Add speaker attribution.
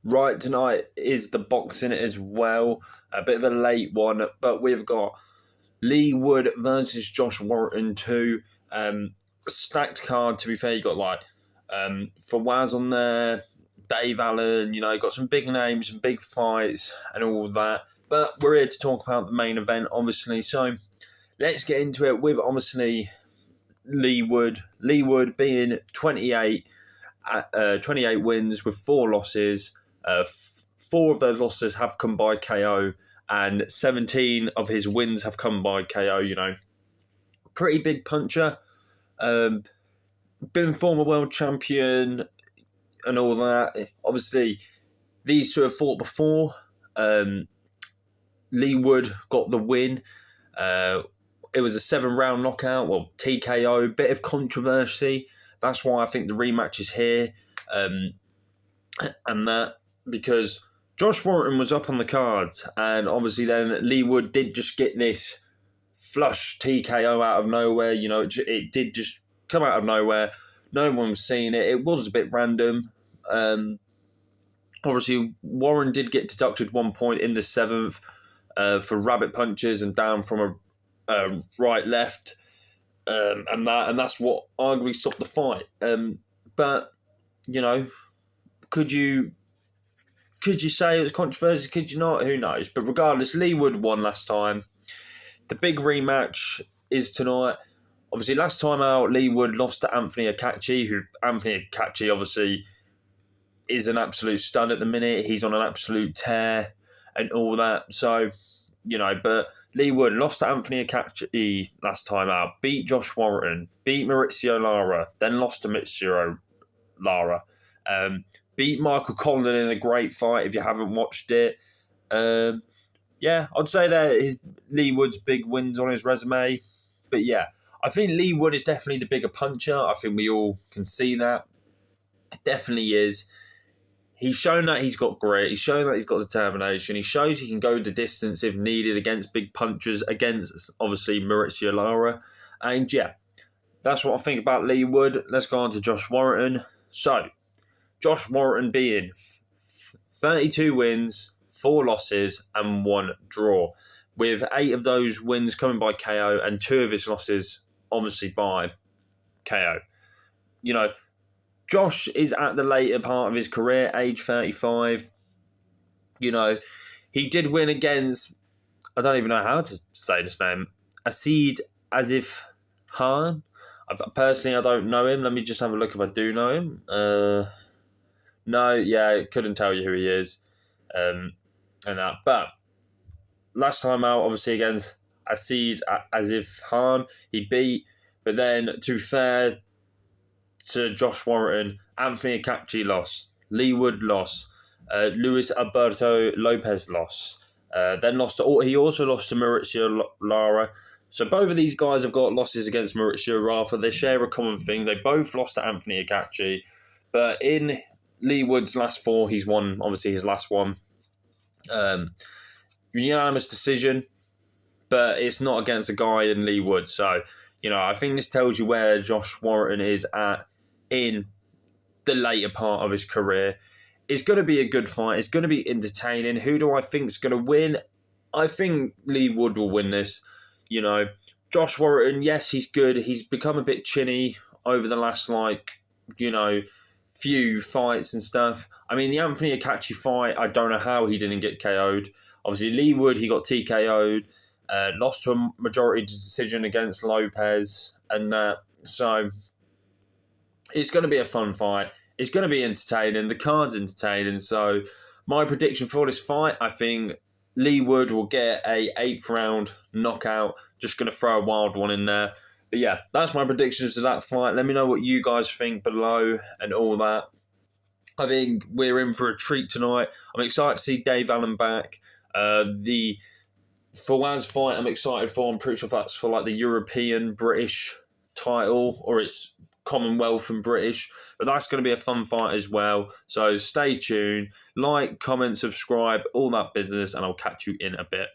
Speaker 1: right tonight is the boxing as well. A bit of a late one, but we've got Leigh Wood versus Josh Warrington 2. A stacked card, to be fair. You got Fawaz on there, Dave Allen, got some big names, some big fights and all that. But we're here to talk about the main event, obviously. So let's get into it with, obviously, Leigh Wood. Leigh Wood being 28 wins with 4 losses. 4 of those losses have come by KO, and 17 of his wins have come by KO, Pretty big puncher. Been former world champion and all that. Obviously, these two have fought before. Leigh Wood got the win. It was a 7-round knockout, TKO, bit of controversy. That's why I think the rematch is here. And that, because Josh Warrington was up on the cards, and obviously then Leigh Wood did just get this flush TKO out of nowhere. It did just come out of nowhere. No one was seeing it. It was a bit random. Obviously, Warren did get deducted 1 point in the 7th for rabbit punches and down from a right-left. And that's what arguably stopped the fight. But, could you say it was controversial? Could you not? Who knows? But regardless, Leigh Wood won last time. The big rematch is tonight. Obviously, last time out, Leigh Wood lost to Anthony Akachi, who Anthony Akachi obviously is an absolute stud at the minute. He's on an absolute tear and all that. So, but Leigh Wood lost to Anthony Akachi last time out, beat Josh Warrington, beat Maurizio Lara, then lost to Maurizio Lara. Beat Michael Condon in a great fight if you haven't watched it. I'd say that is Leigh Wood's big wins on his resume. But yeah, I think Leigh Wood is definitely the bigger puncher. I think we all can see that. It definitely is. He's shown that he's got grit. He's shown that he's got determination. He shows he can go the distance if needed against big punchers, against, obviously, Maurizio Lara. And yeah, that's what I think about Leigh Wood. Let's go on to Josh Warrington. So, Josh Warrington being 32 wins, 4 losses, and 1 draw, with 8 of those wins coming by KO and 2 of his losses, obviously, by KO. Josh is at the later part of his career, age 35. He did win against, I don't even know how to say this name, Asid Asif Khan. Personally, I don't know him. Let me just have a look if I do know him. Couldn't tell you who he is. And that. But last time out, obviously, against Asid Asif Khan, he beat. But then, to be fair to Josh Warrington, Anthony Akachi lost. Leigh Wood lost. Luis Alberto Lopez lost. He also lost to Maurizio Lara. So both of these guys have got losses against Maurizio Lara. They share a common thing. They both lost to Anthony Akachi. But in Leigh Wood's last 4, he's won, obviously, his last one. Unanimous decision. But it's not against a guy in Leigh Wood. So, I think this tells you where Josh Warrington is at in the later part of his career. It's going to be a good fight. It's going to be entertaining. Who do I think is going to win? I think Leigh Wood will win this. Josh Warrington, yes, he's good. He's become a bit chinny over the last, few fights and stuff. I mean, the Anthony Akachi fight, I don't know how he didn't get KO'd. Obviously, Leigh Wood, he got TKO'd. Lost to a majority decision against Lopez. And so it's going to be a fun fight. It's going to be entertaining. The card's entertaining. So my prediction for this fight, I think Leigh Wood will get a 8th round knockout. Just going to throw a wild one in there. But yeah, that's my predictions to that fight. Let me know what you guys think below and all that. I think we're in for a treat tonight. I'm excited to see Dave Allen back. The Fawaz fight I'm excited for. I'm pretty sure that's for the European British title, or it's Commonwealth and British. But that's going to be a fun fight as well. So stay tuned. Like, comment, subscribe, all that business, and I'll catch you in a bit.